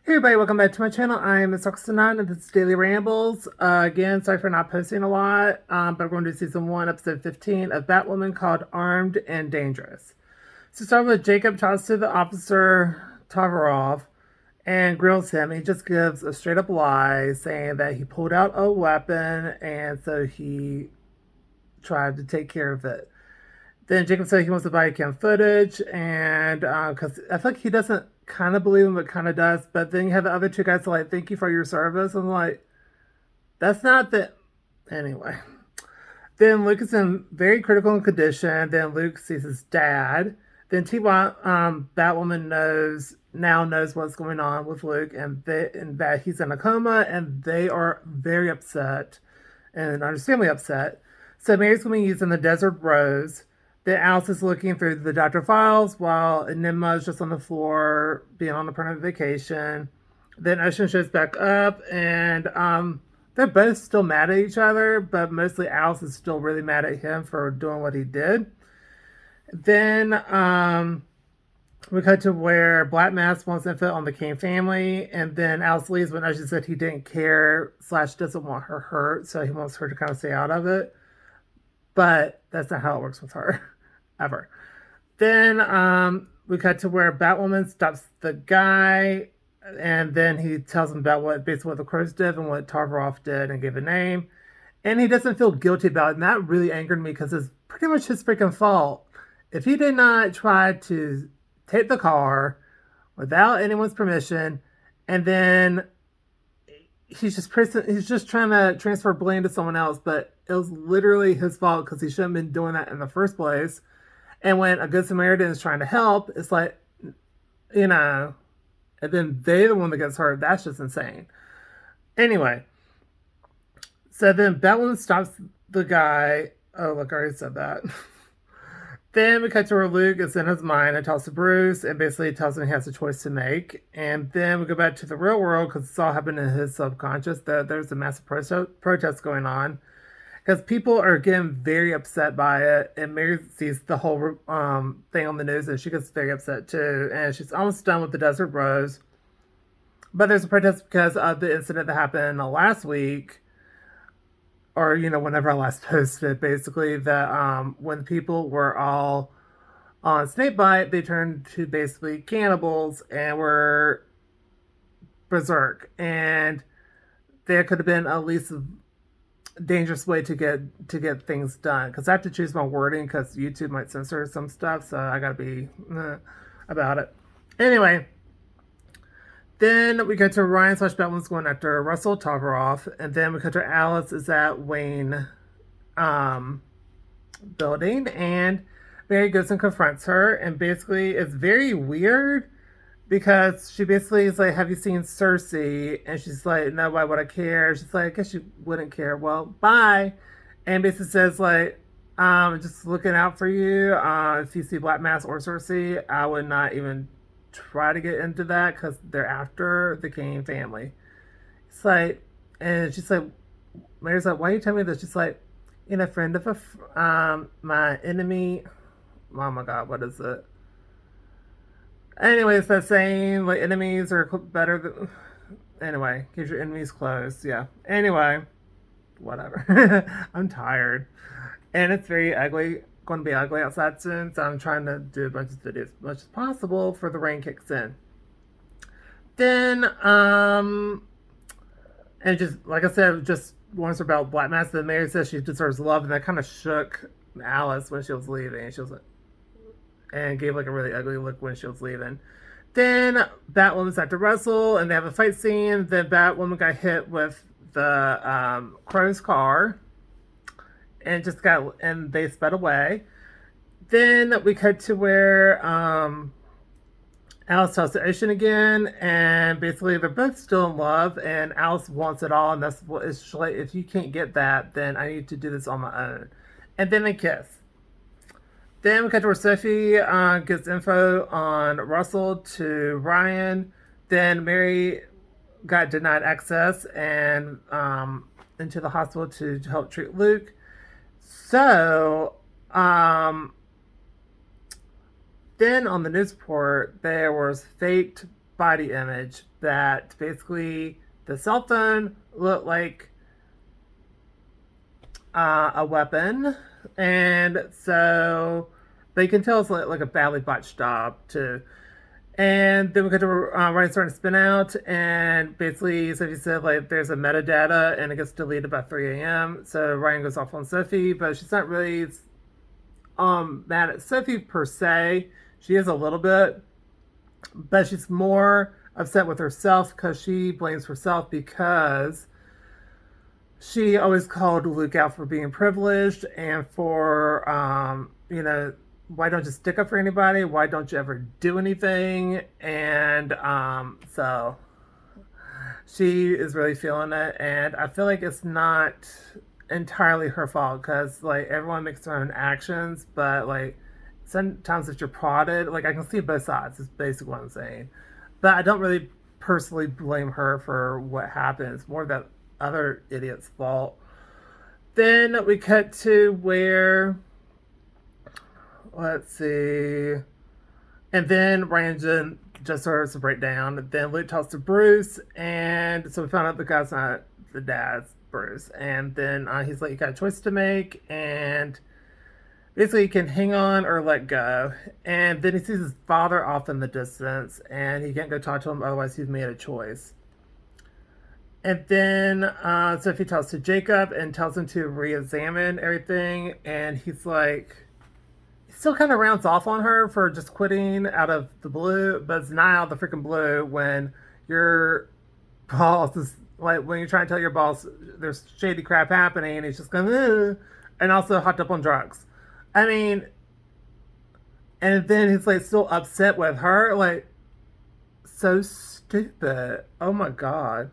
Hey everybody, welcome back to my channel. I am Miss Oxanon and this is Daily Rambles. Again, sorry for not posting a lot, but we're going to do season 1, episode 15 of Batwoman called Armed and Dangerous. So start with Jacob talks to the officer Tovarov and grills him. He just gives a straight up lie saying that he pulled out a weapon and so he tried to take care of it. Then Jacob said he wants the body cam footage, and because I feel like he doesn't kind of believe him, but kind of does. But then you have the other two guys like, "Thank you for your service." I'm like, that's not the. Anyway, then Luke is in very critical condition. Then Luke sees his dad. Then Batwoman knows what's going on with Luke, and that he's in a coma, and they are very upset, and understandably upset. So Mary's going to be using the Desert Rose. Then Alice is looking through the doctor files while Enigma is just on the floor being on a permanent vacation. Then Ocean shows back up, and they're both still mad at each other, but mostly Alice is still really mad at him for doing what he did. Then we cut to where Black Mask wants info on the Kane family, and then Alice leaves when Ocean said he didn't care / doesn't want her hurt, so he wants her to kind of stay out of it. But that's not how it works with her, ever. Then we cut to where Batwoman stops the guy, and then he tells him about basically what the Crows did and what Tarvaroff did and gave a name. And he doesn't feel guilty about it, and that really angered me because it's pretty much his freaking fault. If he did not try to take the car without anyone's permission, and then he's just trying to transfer blame to someone else, but it was literally his fault because he shouldn't have been doing that in the first place. And when a good Samaritan is trying to help, it's like, you know, and then they're the one that gets hurt. That's just insane. Anyway, so then Batwoman stops the guy. Oh, look, I already said that. Then we cut to where Luke is in his mind and talks to Bruce and basically tells him he has a choice to make. And then we go back to the real world because it's all happening in his subconscious. That there's a massive protest going on because people are getting very upset by it. And Mary sees the whole thing on the news and she gets very upset too. And she's almost done with the Desert Rose. But there's a protest because of the incident that happened last week, or whenever I last posted, basically that when people were all on snakebite, they turned to basically cannibals and were berserk, and there could have been at least a dangerous way to get things done. Because I have to choose my wording because YouTube might censor some stuff, so I gotta be about it. Anyway, then we go to Ryan / Batman's going after Russell Tovaroff, and then we go to Alice is at Wayne building, and Mary goes and confronts her, and basically it's very weird because she basically is like, "Have you seen Cersei?" And she's like, "No, why would I care?" She's like, "I guess you wouldn't care." Well, bye. And basically says like, just looking out for you. If you see Black Mass or Cersei, I would not even try to get into that because they're after the Kane family. It's like, and she's like, Mary's like, "Why are you telling me this?" She's like, friend of my enemy. Oh my god, what is it? Anyways, that saying like enemies are better than. Anyway, keep your enemies close. Yeah. Anyway, whatever. I'm tired, and it's very ugly. Going to be ugly outside soon, so I'm trying to do a bunch of videos as much as possible before the rain kicks in. Then, and just like I said, just warns her about Black Mass. Then Mary says she deserves love, and that kind of shook Alice when she was leaving. She was like, and gave like a really ugly look when she was leaving. Then Batwoman's at the Russell, and they have a fight scene. Then Batwoman got hit with the Crow's car, and they sped away. Then we cut to where Alice talks to Ocean again, and basically they're both still in love, and Alice wants it all, and that's what it's like. If you can't get that, then I need to do this on my own. And then they kiss. Then we cut to where Sophie gives info on Russell to Ryan. Then Mary got denied access and into the hospital to help treat Luke. So, then on the news report, there was faked body image that basically the cell phone looked like a weapon, and so but you can tell it's like a badly botched job too. And then we got to Ryan starting to spin out, and basically, Sophie said like there's a metadata, and it gets deleted by 3 a.m. So Ryan goes off on Sophie, but she's not really mad at Sophie per se. She is a little bit, but she's more upset with herself because she blames herself because she always called Luke out for being privileged and for, why don't you stick up for anybody? Why don't you ever do anything? And so she is really feeling it. And I feel like it's not entirely her fault because, like, everyone makes their own actions, but, like, sometimes if you're prodded, like, I can see both sides, is basically what I'm saying. But I don't really personally blame her for what happened. It's more that other idiot's fault. Then we cut to where, let's see, and then Ryan just starts to break down. Then Luke talks to Bruce, and so we found out the guy's not the dad's Bruce. And then he's like, you got a choice to make, and basically you can hang on or let go. And then he sees his father off in the distance, and he can't go talk to him, otherwise he's made a choice. And then Sophie talks to Jacob and tells him to re-examine everything, and he's like, he still kind of rounds off on her for just quitting out of the blue, but it's not out of the freaking blue when your boss is like, when you're trying to tell your boss there's shady crap happening, and he's just going, ugh, and also hopped up on drugs. I mean, and then he's like still upset with her, like, so stupid. Oh my god.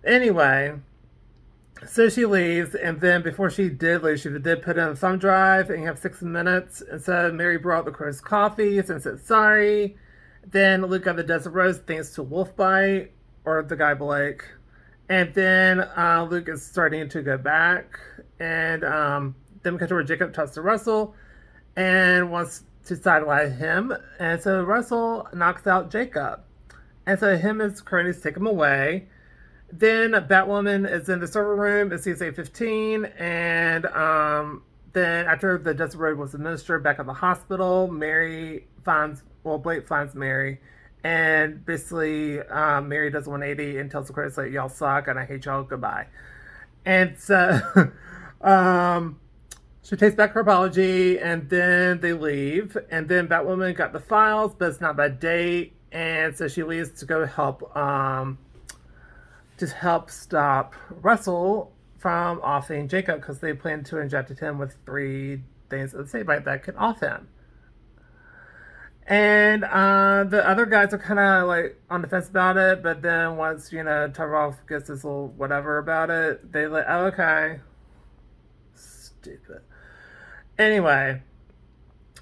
Anyway, so she leaves, and then before she did leave, she did put in a thumb drive, and you have 6 minutes. And so Mary brought the crow's coffee and said sorry. Then Luke got the Desert Rose thanks to Wolfbite, or the guy Blake. And then Luke is starting to go back, and then we come to where Jacob talks to Russell and wants to sidelight him. And so Russell knocks out Jacob. And so him and his cronies take him away. Then Batwoman is in the server room. It sees 8:15, and then after the Desert Road was administered back at the hospital, Blake finds Mary, and basically Mary does 180 and tells the critics like, y'all suck and I hate y'all, goodbye. And so she takes back her apology, and then they leave, and then Batwoman got the files, but it's not by date, and so she leaves to go help stop Russell from offing Jacob, because they plan to inject him with 3 things of the Sabite that can off him. And the other guys are kind of like on the fence about it, but then once, Tarov gets this little whatever about it, they like, oh, okay. Stupid. Anyway,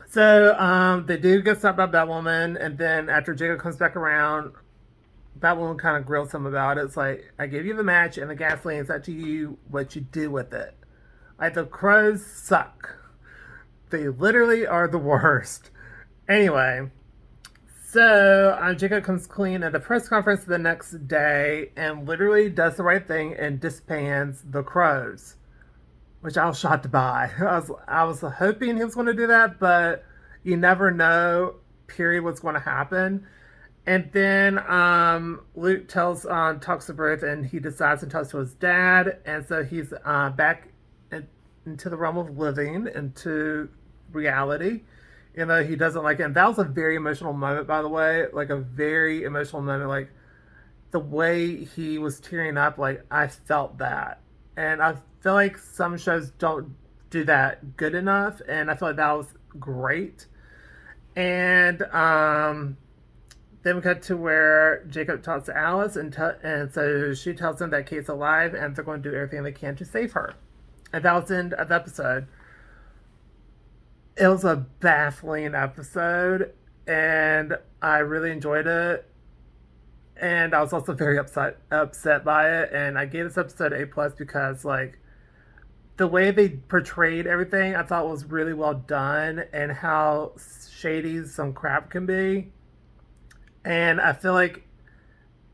so they do get stopped by Batwoman, and then after Jacob comes back around, Batwoman kind of grills him about it. It's like, I gave you the match and the gasoline. It's up to you what you do with it. Like, the crows suck. They literally are the worst. Anyway, so Jacob comes clean at the press conference the next day and literally does the right thing and disbands the crows, which I was shocked by. I was hoping he was going to do that, but you never know, period, what's going to happen. And then Luke talks to Bruce, and he decides to talk to his dad, and so he's back into the realm of living, into reality. He doesn't like it. And that was a very emotional moment, by the way, like a very emotional moment. Like, the way he was tearing up, like, I felt that. And I feel like some shows don't do that good enough, and I feel like that was great. And then we cut to where Jacob talks to Alice, and so she tells him that Kate's alive, and they're going to do everything they can to save her. And that was the end of the episode. It was a baffling episode, and I really enjoyed it. And I was also very upset by it. And I gave this episode A+ because, like, the way they portrayed everything, I thought was really well done, and how shady some crap can be. And I feel like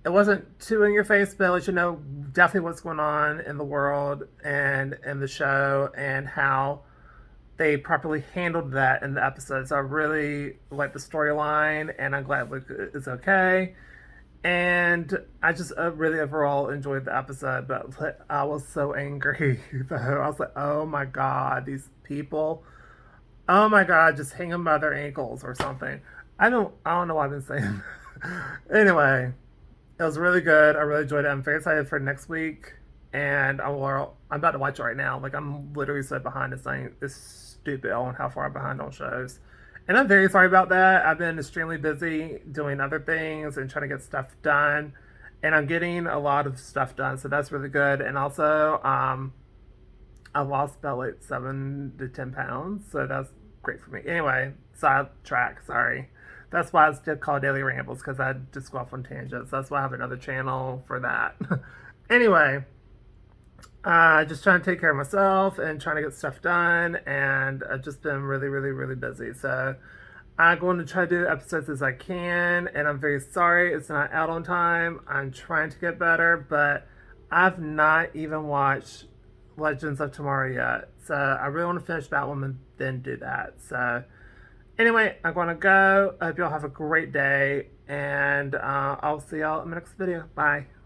it wasn't too in your face, but it let you know definitely what's going on in the world and in the show and how they properly handled that in the episodes. I really like the storyline, and I'm glad Luke is okay. And I just really overall enjoyed the episode, but I was so angry though. I was like, oh my god, these people, oh my god, just hang them by their ankles or something. I don't know why I've been saying. Anyway, it was really good. I really enjoyed it. I'm very excited for next week, and I'm about to watch it right now. Like I'm literally so behind. It's stupid on how far I'm behind on shows, and I'm very sorry about that. I've been extremely busy doing other things and trying to get stuff done, and I'm getting a lot of stuff done, so that's really good. And also, I lost about like 7 to 10 pounds, so that's great for me. Anyway, sidetrack. Sorry. That's why it's still called Daily Rambles because I just go off on tangents. That's why I have another channel for that. Anyway, just trying to take care of myself and trying to get stuff done, and I've just been really, really, really busy. So I'm going to try to do episodes as I can, and I'm very sorry it's not out on time. I'm trying to get better, but I've not even watched Legends of Tomorrow yet. So I really want to finish Batwoman and then do that. So anyway, I'm going to go. I hope y'all have a great day, and I'll see y'all in the next video. Bye.